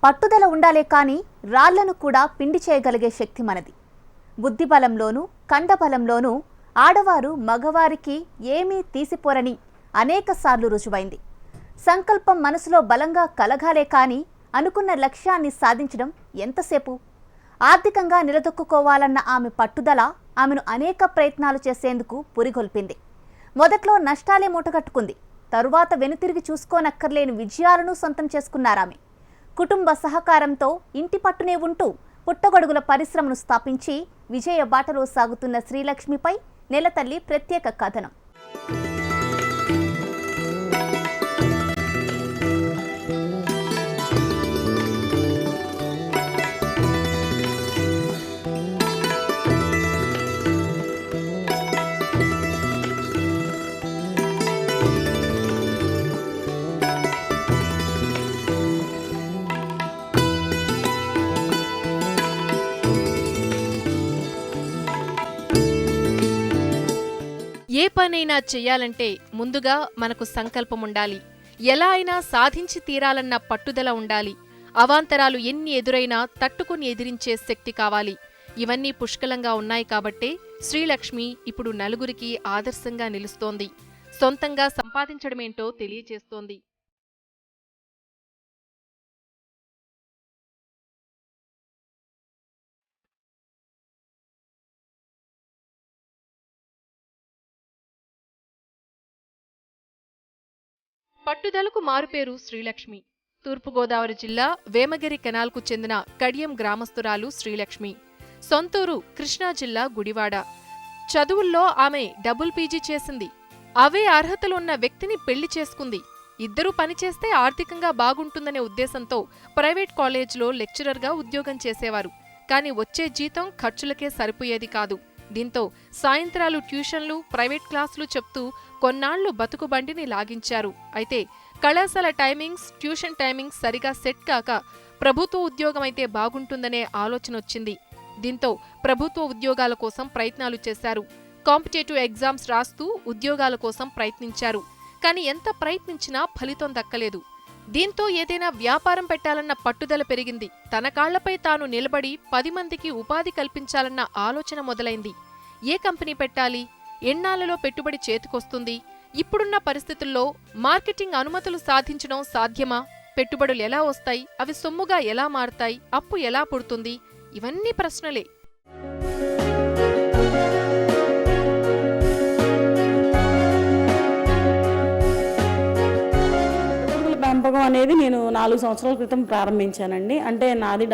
పట్టుదల ఉండాలే కానీ రాళ్లను కూడా పిండి చేయగలిగే శక్తి మనది. బుద్ధిబలంలోనూ కండబలంలోనూ ఆడవారు మగవారికి ఏమీ తీసిపోరని అనేకసార్లు రుజువైంది. సంకల్పం మనసులో బలంగా కలగాలే కానీ అనుకున్న లక్ష్యాన్ని సాధించడం ఎంతసేపు? ఆర్థికంగా నిలదొక్కుకోవాలన్న ఆమె పట్టుదల ఆమెను అనేక ప్రయత్నాలు చేసేందుకు పురిగొల్పింది. మొదట్లో నష్టాలే మూటగట్టుకుంది. తరువాత వెనుతిరిగి చూసుకోనక్కర్లేని విజయాలను సొంతం చేసుకున్నారామె. కుటుంబ సహకారంతో ఇంటి పట్టునే ఉంటూ పుట్టగొడుగుల పరిశ్రమను స్థాపించి విజయ బాటలో సాగుతున్న శ్రీలక్ష్మిపై నెలతల్లి ప్రత్యేక కథనం. ఏ పనైనా చెయ్యాలంటే ముందుగా మనకు సంకల్పం ఉండాలి. ఎలా అయినా సాధించి తీరాలన్న పట్టుదల ఉండాలి. అవాంతరాలు ఎన్ని ఎదురైనా తట్టుకుని ఎదిరించే శక్తి కావాలి. ఇవన్నీ పుష్కలంగా ఉన్నాయి కాబట్టే శ్రీలక్ష్మి ఇప్పుడు నలుగురికి ఆదర్శంగా నిలుస్తోంది. సొంతంగా సంపాదించడమేంటో తెలియచేస్తోంది. పట్టుదలకు మారుపేరు శ్రీలక్ష్మి. తూర్పుగోదావరి జిల్లా వేమగిరి కెనాల్కు చెందిన కడియం గ్రామస్తురాలు శ్రీలక్ష్మి. సొంతూరు కృష్ణా జిల్లా గుడివాడ. చదువుల్లో ఆమె డబుల్ పీజీ చేసింది. అవే అర్హతలున్న వ్యక్తిని పెళ్లి చేసుకుంది. ఇద్దరూ పనిచేస్తే ఆర్థికంగా బాగుంటుందనే ఉద్దేశంతో ప్రైవేట్ కాలేజ్లో లెక్చరర్గా ఉద్యోగం చేసేవారు. కాని వచ్చే జీతం ఖర్చులకే సరిపోయేది కాదు. దీంతో సాయంత్రాలు ట్యూషన్లు, ప్రైవేట్ క్లాసులు చెప్తూ కొన్నాళ్లు బతుకుబండిని లాగించారు. అయితే కళాశాల టైమింగ్స్, ట్యూషన్ టైమింగ్స్ సరిగా సెట్ కాక ప్రభుత్వ ఉద్యోగమైతే బాగుంటుందనే ఆలోచనొచ్చింది. దీంతో ప్రభుత్వ ఉద్యోగాల కోసం ప్రయత్నాలు చేశారు. కాంపిటేటివ్ ఎగ్జామ్స్ రాస్తూ ఉద్యోగాల కోసం ప్రయత్నించారు. కానీ ఎంత ప్రయత్నించినా ఫలితం దక్కలేదు. దీంతో ఏదైనా వ్యాపారం పెట్టాలన్న పట్టుదల పెరిగింది. తన కాళ్లపై తాను నిలబడి 10 మందికి ఉపాధి కల్పించాలన్న ఆలోచన మొదలైంది. ఏ కంపెనీ పెట్టాలి? ఎన్నాళ్లలో పెట్టుబడి చేతికొస్తుంది? ఇప్పుడున్న పరిస్థితుల్లో మార్కెటింగ్ అనుమతులు సాధించడం సాధ్యమా? పెట్టుబడులు ఎలా వస్తాయి? అవి సొమ్ముగా ఎలా మారతాయి? అప్పు ఎలా పుడుతుంది? ఇవన్నీ ప్రశ్నలే. పెంపకం అనేది నేను 4 సంవత్సరాల క్రితం ప్రారంభించానండి. అంటే నాది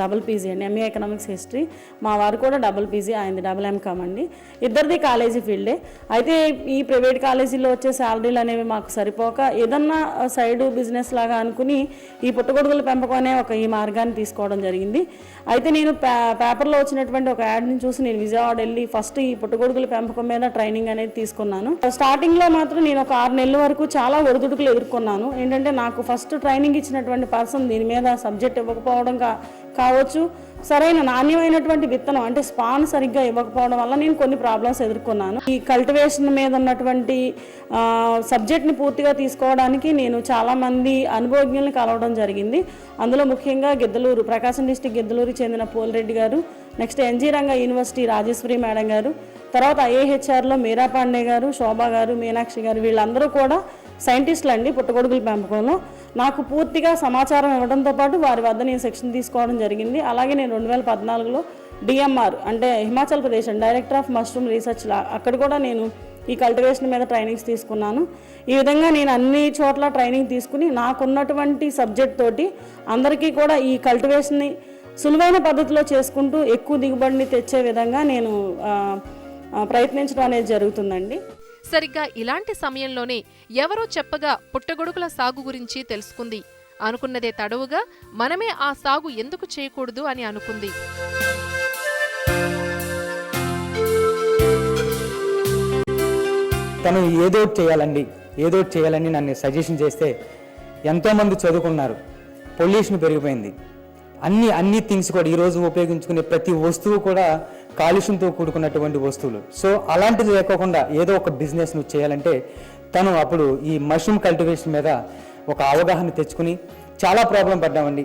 డబుల్ పీజీ అండి, ఎంఏ ఎకనామిక్స్ హిస్టరీ. మా వారు కూడా డబుల్ పీజీ, ఆయనది డబుల్ ఎంకామ్ అండి. ఇద్దరిది కాలేజీ ఫీల్డే. అయితే ఈ ప్రైవేట్ కాలేజీలో వచ్చే శాలరీలు అనేవి మాకు సరిపోక ఏదన్నా సైడ్ బిజినెస్ లాగా అనుకుని ఈ పుట్టగొడుగుల పెంపకం అనే ఈ మార్గాన్ని తీసుకోవడం జరిగింది. అయితే నేను పేపర్లో వచ్చినటువంటి ఒక యాడ్ని చూసి నేను విజయవాడ వెళ్ళి ఫస్ట్ ఈ పుట్టగొడుగుల పెంపకం మీద ట్రైనింగ్ అనేది తీసుకున్నాను. స్టార్టింగ్లో మాత్రం నేను ఒక 6 నెలల వరకు చాలా ఒడిదుడుకులు ఎదుర్కొన్నాను. ఏంటంటే నాకు ఫస్ట్ ట్రైనింగ్ ఇచ్చినటువంటి పర్సన్ దీని మీద సబ్జెక్ట్ ఇవ్వకపోవడం కావచ్చు, సరైన నాణ్యమైనటువంటి విత్తనం అంటే స్పాన్ సరిగ్గా ఇవ్వకపోవడం వల్ల నేను కొన్ని ప్రాబ్లమ్స్ ఎదుర్కొన్నాను. ఈ కల్టివేషన్ మీద ఉన్నటువంటి సబ్జెక్ట్ని పూర్తిగా తీసుకోవడానికి నేను చాలామంది అనుభవజ్ఞుల్ని కలవడం జరిగింది. అందులో ముఖ్యంగా గిద్దలూరు, ప్రకాశం డిస్టిక్ గిద్దలూరు చెందిన పోలిరెడ్డి గారు, next NG Ranga university Rajeswari madam గారు, తర్వాత ఐఏహెచ్ఆర్లో మీరా పాండే గారు, శోభా గారు, మీనాక్షి గారు, వీళ్ళందరూ కూడా సైంటిస్టులు అండి పుట్టగొడుగుల పెంపకంలో. నాకు పూర్తిగా సమాచారం ఇవ్వడంతో పాటు వారి వద్ద నేను శిక్షణ తీసుకోవడం జరిగింది. అలాగే నేను 2014లో డిఎంఆర్ అంటే Himachal Pradesh director of mushroom research అక్కడ కూడా నేను ఈ కల్టివేషన్ మీద ట్రైనింగ్స్ తీసుకున్నాను. ఈ విధంగా నేను అన్ని చోట్ల ట్రైనింగ్ తీసుకుని నాకున్నటువంటి సబ్జెక్ట్ తోటి అందరికీ కూడా ఈ కల్టివేషన్ని సులువైన పద్ధతిలో చేసుకుంటూ ఎక్కువ దిగుబడిని తెచ్చే విధంగా నేను ప్రయత్నించడం అనేది జరుగుతుందండి. సరిగ్గా ఇలాంటి సమయంలోనే ఎవరో చెప్పగా పుట్టగొడుగుల సాగు గురించి తెలుసుకుంది. అనుకున్నదే తడవుగా మనమే ఆ సాగు ఎందుకు చేయకూడదు అని అనుకుంది. తను ఏదో చేయాలని నన్ను సజెషన్ చేస్తే ఎంతోమంది చదువుకున్నారు. పొల్యూషన్ పెరిగిపోయింది. అన్ని థింగ్స్ కూడా ఈరోజు ఉపయోగించుకునే ప్రతి వస్తువు కూడా కాలుష్యంతో కూడుకున్నటువంటి వస్తువులు. సో అలాంటిది లేకోకుండా ఏదో ఒక బిజినెస్ నువ్వు చేయాలంటే తను అప్పుడు ఈ మష్రూమ్ కల్టివేషన్ మీద ఒక అవగాహన తెచ్చుకుని చాలా ప్రాబ్లం పడ్డామండి.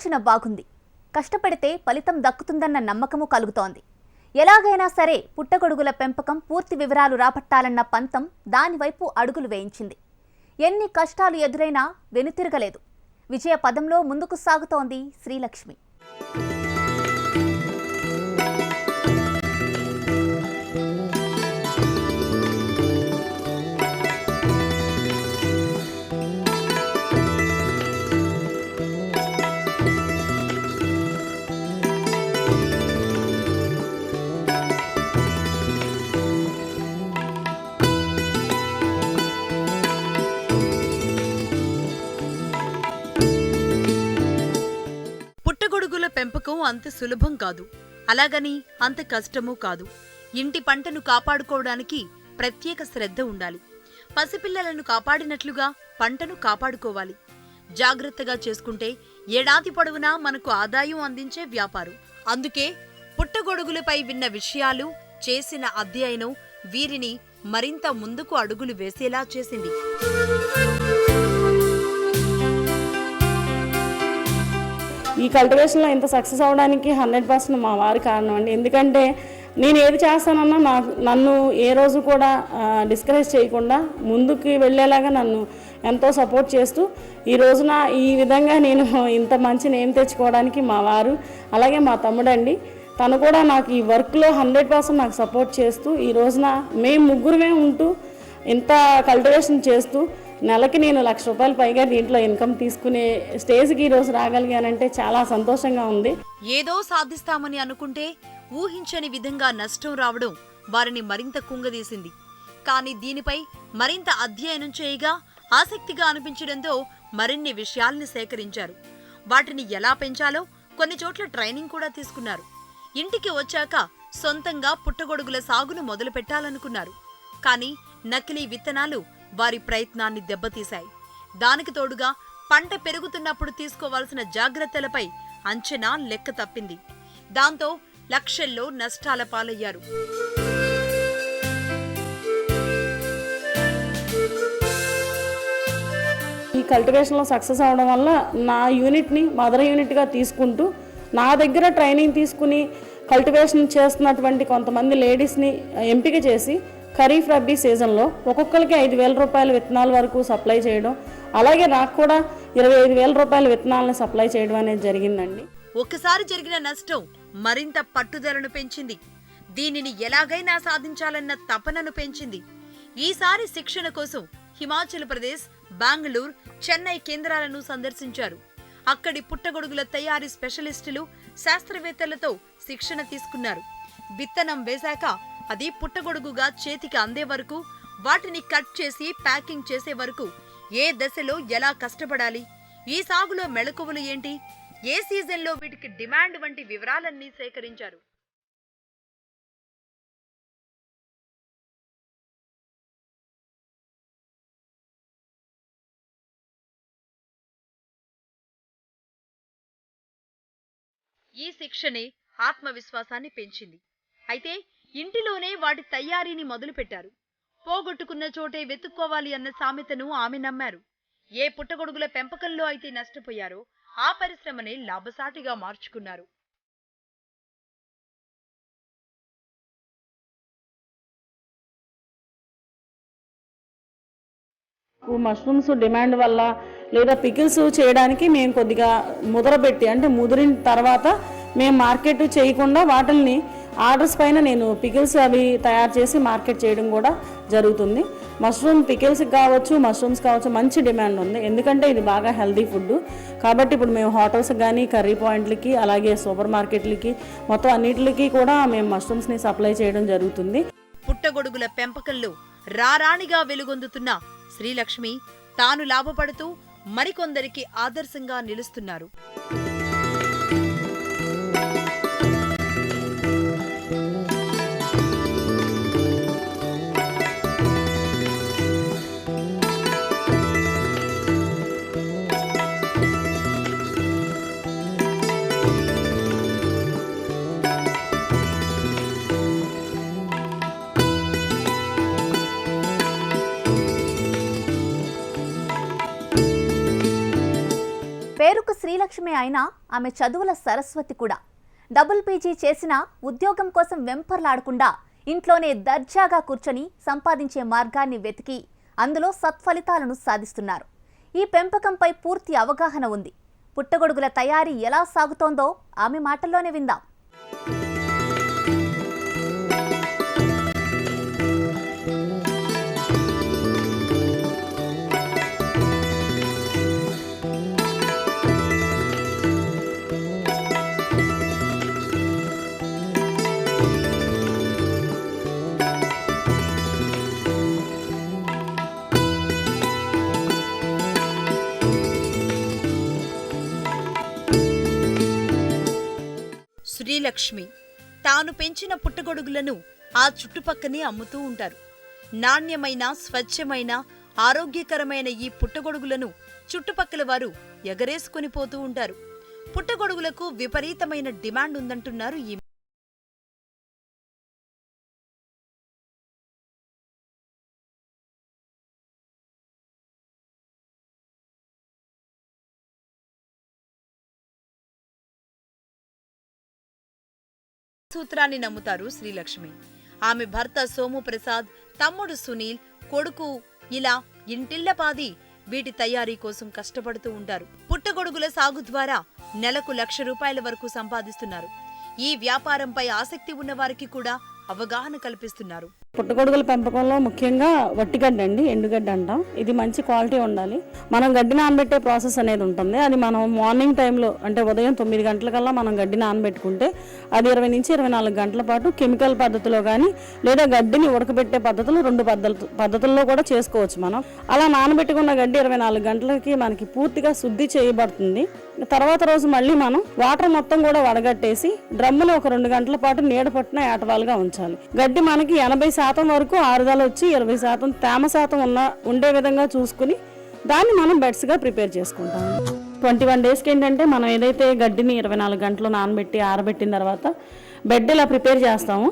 ఆలోచన బాగుంది. కష్టపడితే ఫలితం దక్కుతుందన్న నమ్మకము కలుగుతోంది. ఎలాగైనా సరే పుట్టగొడుగుల పెంపకం పూర్తి వివరాలు రాబట్టాలన్న పంతం దానివైపు అడుగులు వేయించింది. ఎన్ని కష్టాలు ఎదురైనా వెనుతిరగలేదు. విజయ పదంలో ముందుకు సాగుతోంది శ్రీలక్ష్మి. పుట్టగొడుగుల పెంపకం అంత సులభం కాదు, అలాగని అంత కష్టమూ కాదు. ఇంటి పంటను కాపాడుకోవడానికి ప్రత్యేక శ్రద్ధ ఉండాలి. పసిపిల్లలను కాపాడినట్లుగా పంటను కాపాడుకోవాలి. జాగ్రత్తగా చేసుకుంటే ఏడాది పొడవునా మనకు ఆదాయం అందించే వ్యాపారం. అందుకే పుట్టగొడుగులపై విన్న విషయాలు, చేసిన అధ్యయనం వీరిని మరింత ముందుకు అడుగులు వేసేలా చేసింది. ఈ కల్టివేషన్లో ఇంత సక్సెస్ అవ్వడానికి 100% మా వారి కారణం అండి. ఎందుకంటే నేను ఏది చేస్తానన్నా నన్ను ఏ రోజు కూడా డిస్కరేజ్ చేయకుండా ముందుకు వెళ్ళేలాగా నన్ను ఎంతో సపోర్ట్ చేస్తూ ఈ రోజున ఈ విధంగా నేను ఇంత మంచి నేమ్ తెచ్చుకోవడానికి మా వారు, అలాగే మా తమ్ముడండి. తను కూడా నాకు ఈ వర్క్లో 100% నాకు సపోర్ట్ చేస్తూ ఈ రోజున మేము ముగ్గురమే ఉంటూ ఇంత కల్టివేషన్ చేస్తూ నెలకి నేను ₹1,00,000 పైగా దీంట్లో ఇన్కమ్ తీసుకునే స్టేజ్కి ఈరోజు రాగలిగానంటే చాలా సంతోషంగా ఉంది. ఏదో సాధిస్తామని అనుకుంటే ఊహించని విధంగా నష్టం రావడం వారిని మరింత కుంగదీసింది. కానీ దీనిపై మరింత అధ్యయనం చేయగా ఆసక్తిగా అనిపించడంతో మరిన్ని విషయాల్ని సేకరించారు. వాటిని ఎలా పెంచాలో కొన్ని చోట్ల ట్రైనింగ్ కూడా తీసుకున్నారు. ఇంటికి వచ్చాక సొంతంగా పుట్టగొడుగుల సాగును మొదలు పెట్టాలనుకున్నారు. కానీ నకిలీ విత్తనాలు వారి ప్రయత్నాన్ని దెబ్బతీశాయి. దానికి తోడుగా పంట పెరుగుతున్నప్పుడు తీసుకోవాల్సిన జాగ్రత్తలపై అంచనా లెక్క తప్పింది. దాంతో లక్షల్లో నష్టాల పాలయ్యారు. ఈ కల్టివేషన్లో సక్సెస్ అవడం వల్ల నా యూనిట్ని మదర్ యూనిట్గా తీసుకుంటూ నా దగ్గర ట్రైనింగ్ తీసుకుని కల్టివేషన్ చేస్తున్నటువంటి కొంతమంది లేడీస్ని ఎంపిక చేసి ఖరీఫ్ రబ్బీ సీజన్లో ఒక్కొక్కరికి ₹5,000 విత్తనాల వరకు సప్లై చేయడం, అలాగే నాకు కూడా ₹25,000 విత్తనాలను సప్లై చేయడం అనేది జరిగిందండి. ఒక్కసారి జరిగిన నష్టం మరింత పట్టుదలను పెంచింది. దీనిని ఎలాగైనా సాధించాలన్న తపనను పెంచింది. ఈసారి శిక్షణ కోసం హిమాచల్ ప్రదేశ్, బెంగళూరు, చెన్నై కేంద్రాలను సందర్శించారు. అక్కడి పుట్టగొడుగుల తయారీ స్పెషలిస్టులు, శాస్త్రవేత్తలతో శిక్షణ తీసుకున్నారు. విత్తనం వేశాక అది పుట్టగొడుగుగా చేతికి అందే వరకు, వాటిని కట్ చేసి ప్యాకింగ్ చేసే వరకు ఏ దశలో ఎలా కష్టపడాలి, ఈ సాగులో మెళకువలు ఏంటి, ఏ సీజన్లో వీటికి డిమాండ్ వంటి వివరాలన్నీ సేకరించారు. ఈ శిక్షణే ఆత్మవిశ్వాసాన్ని పెంచింది. అయితే ఇంటిలోనే వాటి తయారీని మొదలుపెట్టారు. పోగొట్టుకున్న చోటే వెతుక్కోవాలి అన్న సామెతను ఆమె నమ్మారు. ఏ పుట్టగొడుగుల పెంపకంలో అయితే నష్టపోయారో ఆ పరిశ్రమనే లాభసాటిగా మార్చుకున్నారు. మష్రూమ్స్ డిమాండ్ వల్ల లేదా పికిల్స్ చేయడానికి మేము కొద్దిగా ముదరబెట్టి, అంటే ముదిరిన తర్వాత మేము మార్కెట్ చేయకుండా వాటిని ఆర్డర్స్ పైన నేను పికిల్స్ అవి తయారు చేసి మార్కెట్ చేయడం కూడా జరుగుతుంది. మష్రూమ్ పికిల్స్కి కావచ్చు, మష్రూమ్స్ కావచ్చు, మంచి డిమాండ్ ఉంది. ఎందుకంటే ఇది బాగా హెల్దీ ఫుడ్ కాబట్టి ఇప్పుడు మేము హోటల్స్ కానీ, కర్రీ పాయింట్లకి, అలాగే సూపర్ మార్కెట్లకి, మొత్తం అన్నిటికి కూడా మేము మష్రూమ్స్ని సప్లై చేయడం జరుగుతుంది. పుట్టగొడుగుల పెంపకంలో రారాణిగా వెలుగొందుతున్న శ్రీలక్ష్మి తాను లాభపడుతూ మరికొందరికి ఆదర్శంగా నిలుస్తున్నారు. పేరుకు శ్రీలక్ష్మి శ్రీలక్ష్మి అయినా ఆమె చదువుల సరస్వతి కూడా. డబుల్ పీజీ చేసినా ఉద్యోగం కోసం వెంపర్లాడకుండా ఇంట్లోనే దర్జాగా కూర్చొని సంపాదించే మార్గాన్ని వెతికి అందులో సత్ఫలితాలను సాధిస్తున్నారు. ఈ పెంపకంపై పూర్తి అవగాహన ఉంది. పుట్టగొడుగుల తయారీ ఎలా సాగుతోందో ఆమె మాటల్లోనే విందాం. శ్రీలక్ష్మి తాను పెంచిన పుట్టగొడుగులను ఆ చుట్టుపక్కనే అమ్ముతూ ఉంటారు. నాణ్యమైన, స్వచ్ఛమైన, ఆరోగ్యకరమైన ఈ పుట్టగొడుగులను చుట్టుపక్కల వారు ఎగరేసుకుని పోతూ ఉంటారు. పుట్టగొడుగులకు విపరీతమైన డిమాండ్ ఉందంటున్నారు ఈ సూత్రాన్ని నమ్ముతారు శ్రీలక్ష్మి. ఆమె భర్త సోము ప్రసాద్, తమ్ముడు సునీల్, కొడుకు ఇలా ఇంటిల్లపాది వీటి తయారీ కోసం కష్టపడుతూ ఉంటారు. పుట్టగొడుగుల సాగు ద్వారా నెలకు 1,00,000 రూపాయల వరకు సంపాదిస్తున్నారు. ఈ వ్యాపారంపై ఆసక్తి ఉన్న వారికి కూడా అవగాహన కల్పిస్తున్నారు. పుట్టగొడుగుల పెంపకంలో ముఖ్యంగా వట్టిగడ్డ అండి, ఎండుగడ్డ అంటాం. ఇది మంచి క్వాలిటీ ఉండాలి. మనం గడ్డి నానబెట్టే ప్రాసెస్ అనేది ఉంటుంది. అది మనం మార్నింగ్ టైంలో అంటే ఉదయం 9 గంటలకల్లా మనం గడ్డి నానబెట్టుకుంటే అది 20 నుంచి 24 గంటల పాటు కెమికల్ పద్ధతిలో కానీ లేదా గడ్డిని ఉడకబెట్టే పద్ధతులు 2 పద్ధతుల్లో కూడా చేసుకోవచ్చు. మనం అలా నానబెట్టుకున్న గడ్డి 24 గంటలకి మనకి పూర్తిగా శుద్ధి చేయబడుతుంది. తర్వాత రోజు మళ్ళీ మనం వాటర్ మొత్తం కూడా వడగట్టేసి డ్రమ్ములో ఒక 2 గంటల పాటు నీడ పట్టిన ఏటవాలుగా ఉంచాలి. గడ్డి మనకి 80% వరకు ఆరుదల వచ్చి 20% తేమ శాతం ఉండే విధంగా చూసుకుని దాన్ని మనం బెడ్స్గా ప్రిపేర్ చేసుకుంటాం. 21 డేస్కి ఏంటంటే మనం ఏదైతే గడ్డిని 24 గంటలు నానబెట్టి ఆరబెట్టిన తర్వాత బెడ్ ఇలా ప్రిపేర్ చేస్తామో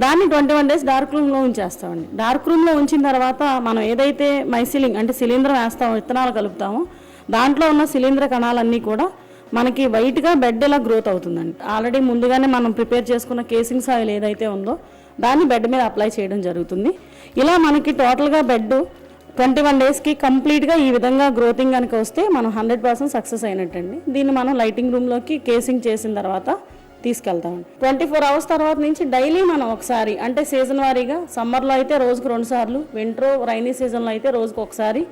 దాన్ని 21 డేస్ డార్క్ రూమ్లో ఉంచేస్తామండి. డార్క్ రూమ్లో ఉంచిన తర్వాత మనం ఏదైతే మైసిలింగ్ అంటే శిలీంధ్రం వేస్తామో, విత్తనాలు కలుపుతామో దాంట్లో ఉన్న శిలీంధ్ర కణాలన్నీ కూడా మనకి వైట్గా బెడ్ ఇలా గ్రోత్ అవుతుందండి. ఆల్రెడీ ముందుగానే మనం ప్రిపేర్ చేసుకున్న కేసింగ్ సాయిల్ ఏదైతే ఉందో దాన్ని బెడ్ మీద అప్లై చేయడం జరుగుతుంది. ఇలా మనకి టోటల్గా బెడ్ 21 డేస్కి కంప్లీట్గా ఈ విధంగా గ్రోతింగ్ కనుక వస్తే మనం 100% సక్సెస్ అయినట్టండి. దీన్ని మనం లైటింగ్ రూమ్లోకి కేసింగ్ చేసిన తర్వాత తీసుకెళ్తామండి. 24 అవర్స్ తర్వాత నుంచి డైలీ మనం ఒకసారి అంటే సీజన్ వారీగా సమ్మర్లో అయితే రోజుకు 2 సార్లు, వింటర్ రైనీ సీజన్లో అయితే రోజుకు ఒకసారి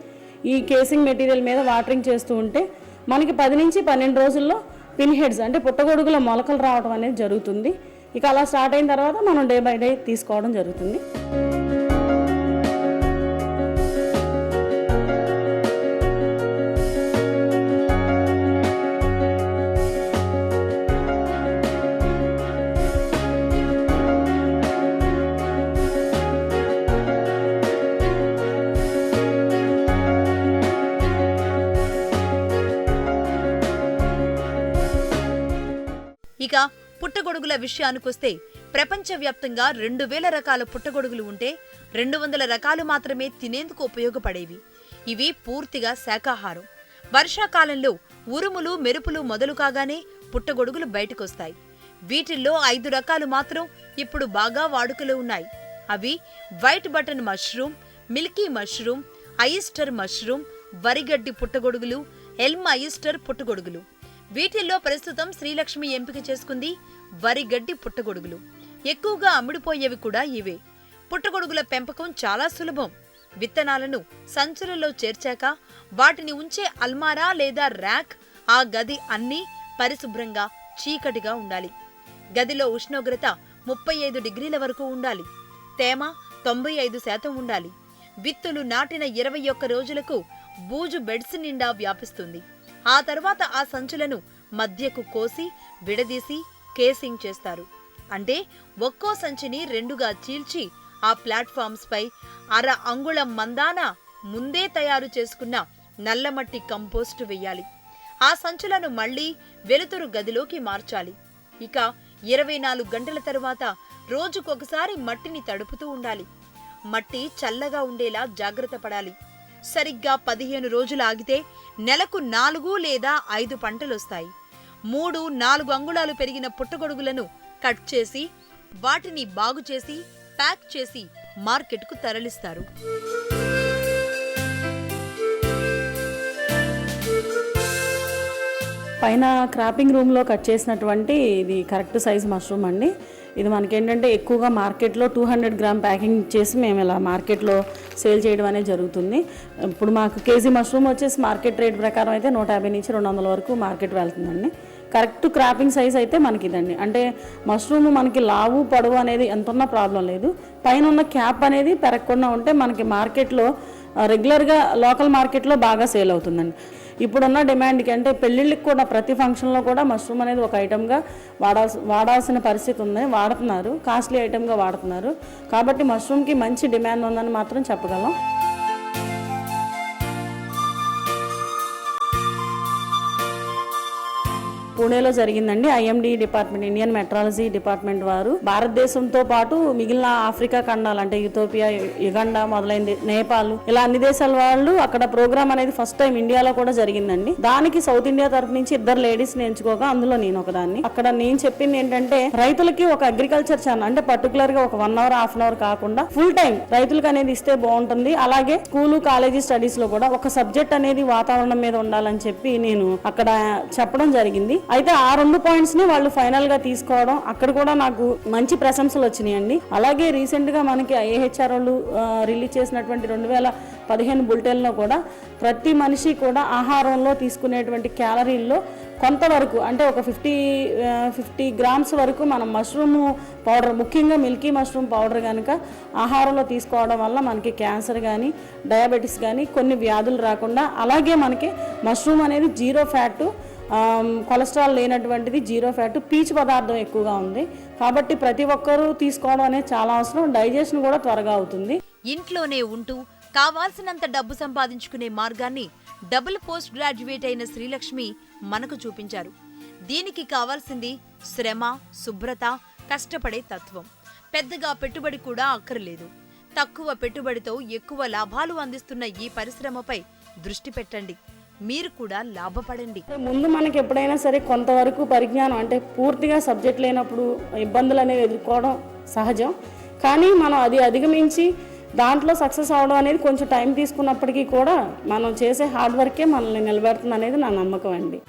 ఈ కేసింగ్ మెటీరియల్ మీద వాటరింగ్ చేస్తూ ఉంటే మనకి 10 నుంచి 12 రోజుల్లో పిన్ హెడ్స్ అంటే పుట్టగొడుగుల మొలకలు రావడం అనేది జరుగుతుంది. ఇక అలా స్టార్ట్ అయిన తర్వాత మనం డే బై డే తీసుకోవడం జరుగుతుంది. ఇక పుట్టగొడుగుల విషయానికొస్తే ప్రపంచవ్యాప్తంగా 2,000 రకాల పుట్టగొడుగులు ఉంటే 200 రకాలు మాత్రమే తినేందుకు ఉపయోగపడేవి. ఇవి పూర్తిగా శాకాహారం. వర్షాకాలంలో ఉరుములు, మెరుపులు మొదలు కాగానే పుట్టగొడుగులు బయటకొస్తాయి. వీటిల్లో 5 రకాలు మాత్రం ఇప్పుడు బాగా వాడుకలో ఉన్నాయి. అవి white button mushroom, milky mushroom, oyster mushroom, వరిగడ్డి పుట్టగొడుగులు, ఎల్మ్ అయిస్టర్ పుట్టగొడుగులు. వీటిల్లో ప్రస్తుతం శ్రీలక్ష్మి ఎంపిక చేసుకుంది వరిగడ్డి పుట్టగొడుగులు. ఎక్కువగా అమ్ముడుపోయేవి కూడా ఇవే. పుట్టగొడుగుల పెంపకం చాలా సులభం. విత్తనాలను సంచులలో చేర్చాక వాటిని ఉంచే అల్మారా లేదా ర్యాక్, ఆ గది అన్నీ పరిశుభ్రంగా చీకటిగా ఉండాలి. గదిలో ఉష్ణోగ్రత 35 డిగ్రీల వరకు ఉండాలి. తేమ 95% ఉండాలి. విత్తులు నాటిన 21 రోజులకు బూజు బెడ్స్ నిండా వ్యాపిస్తుంది. ఆ తర్వాత ఆ సంచులను మధ్యకు కోసి విడదీసి కేసింగ్ చేస్తారు. అంటే ఒక్కో సంచిని 2గా చీల్చి ఆ ప్లాట్ఫామ్స్ పై 1/2 అంగుళం మందాన ముందే తయారు చేసుకున్న నల్లమట్టి కంపోస్టు వెయ్యాలి. ఆ సంచులను మళ్లీ వెలుతురు గదిలోకి మార్చాలి. ఇక 24 గంటల తరువాత రోజుకొకసారి మట్టిని తడుపుతూ ఉండాలి. మట్టి చల్లగా ఉండేలా జాగ్రత్త పడాలి. సరిగ్గా 15 రోజులు ఆగితే నెలకు 4 లేదా 5 పంటలొస్తాయి. 3-4 అంగుళాలు పెరిగిన పుట్టగొడుగులను కట్ చేసి వాటిని బాగు చేసి ప్యాక్ చేసి మార్కెట్కు తరలిస్తారు. పైన క్రాపింగ్ రూమ్లో కట్ చేసినటువంటి ఇది కరెక్ట్ సైజ్ మష్రూమ్ అండి. ఇది మనకేంటంటే ఎక్కువగా మార్కెట్లో 200 గ్రామ్ ప్యాకింగ్ చేసి మేము ఇలా మార్కెట్లో సేల్ చేయడం అనేది జరుగుతుంది. ఇప్పుడు మాకు కేజీ మష్రూమ్ వచ్చేసి మార్కెట్ రేట్ ప్రకారం అయితే 150 నుంచి 200 వరకు మార్కెట్ వెళ్తుందండి. కరెక్ట్ క్రాపింగ్ సైజ్ అయితే మనకి ఇదండి. అంటే మష్రూమ్ మనకి లావు పొడవు అనేది ఎంత ఉన్నా ప్రాబ్లం లేదు. పైన ఉన్న క్యాప్ అనేది పెరగకుండా ఉంటే మనకి మార్కెట్లో రెగ్యులర్గా లోకల్ మార్కెట్లో బాగా సేల్ అవుతుందండి. ఇప్పుడున్న డిమాండ్కి అంటే పెళ్ళిళ్ళకి కూడా ప్రతి ఫంక్షన్లో కూడా మష్రూమ్ అనేది ఒక ఐటమ్గా వాడాల్సిన పరిస్థితి ఉంది. వాడుతున్నారు, కాస్ట్లీ ఐటమ్గా వాడుతున్నారు. కాబట్టి మష్రూమ్కి మంచి డిమాండ్ ఉందని మాత్రం చెప్పగలం. పూణేలో జరిగిందండి. IMD department, Indian meteorology department వారు భారతదేశంతో పాటు మిగిలిన ఆఫ్రికా ఖండాలు అంటే యూథోపియా, యుగండా మొదలైంది, నేపాల్, ఇలా అన్ని దేశాల వాళ్ళు అక్కడ ప్రోగ్రామ్ అనేది ఫస్ట్ టైం ఇండియాలో కూడా జరిగిందండి. దానికి సౌత్ ఇండియా తరఫు నుంచి 2 లేడీస్ ఎంచుకోగా అందులో నేను ఒకదాన్ని. అక్కడ నేను చెప్పింది ఏంటంటే రైతులకి ఒక అగ్రికల్చర్ ఛానల్ అంటే పర్టికులర్ గా ఒక 1 అవర్ హాఫ్ అన్ అవర్ కాకుండా ఫుల్ టైం రైతులకు అనేది ఇస్తే బాగుంటుంది. అలాగే స్కూలు కాలేజీ స్టడీస్ లో కూడా ఒక సబ్జెక్ట్ అనేది వాతావరణం మీద ఉండాలని చెప్పి నేను అక్కడ చెప్పడం జరిగింది. అయితే ఆ 2 పాయింట్స్ ని వాళ్ళు ఫైనల్ గా తీసుకోవడం, అక్కడ కూడా నాకు మంచి ప్రశంసలు వచ్చినాయండి. అలాగే రీసెంట్ గా మనకి ఐఏహెచ్ఆర్ వాళ్ళు రిలీజ్ చేసినటువంటి 2015 బులెటిన్ లో కూడా ప్రతి మనిషి కూడా ఆహారంలో తీసుకునేటువంటి క్యాలరీల్లో కొంతవరకు అంటే ఒక 50 గ్రామ్స్ వరకు మనం మష్రూమ్ పౌడర్, ముఖ్యంగా మిల్కీ మష్రూమ్ పౌడర్ కనుక ఆహారంలో తీసుకోవడం వల్ల మనకి క్యాన్సర్ కానీ డయాబెటీస్ కానీ కొన్ని వ్యాధులు రాకుండా, అలాగే మనకి మష్రూమ్ అనేది 0 ఫ్యాట్, కొలెస్ట్రాల్ లేనటువంటిది, 0 ఫ్యాట్, పీచు పదార్థం ఎక్కువగా ఉంది. కాబట్టి ప్రతి ఒక్కరూ తీసుకోవడం అనేది చాలా అవసరం. డైజెషన్ కూడా త్వరగా అవుతుంది. ఇంట్లోనే ఉంటూ కావాల్సినంత డబ్బు సంపాదించుకునే మార్గాన్ని డబుల్ పోస్ట్ గ్రాడ్యుయేట్ అయిన శ్రీలక్ష్మి మనకు చూపించారు. దీనికి కావాల్సింది శ్రమ, శుభ్రత, కష్టపడే తత్వం. పెద్దగా పెట్టుబడి కూడా అక్కర్లేదు. తక్కువ పెట్టుబడితో ఎక్కువ లాభాలు అందిస్తున్న ఈ పరిశ్రమపై దృష్టి పెట్టండి. మీరు కూడా లాభపడండి. ముందు మనకి ఎప్పుడైనా సరే కొంతవరకు పరిజ్ఞానం అంటే పూర్తిగా సబ్జెక్ట్ లేనప్పుడు ఇబ్బందులు అనేవి ఎదుర్కోవడం సహజం. కానీ మనం అది అధిగమించి దాంట్లో సక్సెస్ అవడం అనేది కొంచెం టైం తీసుకున్నప్పటికీ కూడా మనం చేసే హార్డ్ వర్కే మనల్ని నిలబెడుతుంది అనేది నా నమ్మకం అండి.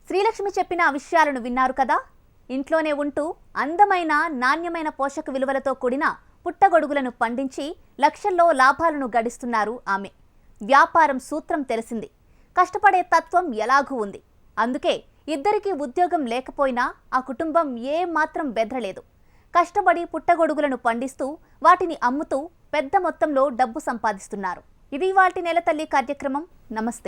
శ్రీలక్ష్మి చెప్పిన విషయాలను విన్నారు కదా. ఇంట్లోనే ఉంటూ అందమైన, నాణ్యమైన పోషక విలువలతో కూడిన పుట్టగొడుగులను పండించి లక్షల్లో లాభాలను గడిస్తున్నారు ఆమె. వ్యాపారం సూత్రం తెలిసింది, కష్టపడే తత్వం ఎలాగూ ఉంది. అందుకే ఇద్దరికీ ఉద్యోగం లేకపోయినా ఆ కుటుంబం ఏ మాత్రం బెదరలేదు. కష్టపడి పుట్టగొడుగులను పండిస్తూ వాటిని అమ్ముతూ పెద్ద మొత్తంలో డబ్బు సంపాదిస్తున్నారు. ఇది ఇవాల్టి నెల తల్లి కార్యక్రమం. నమస్తే.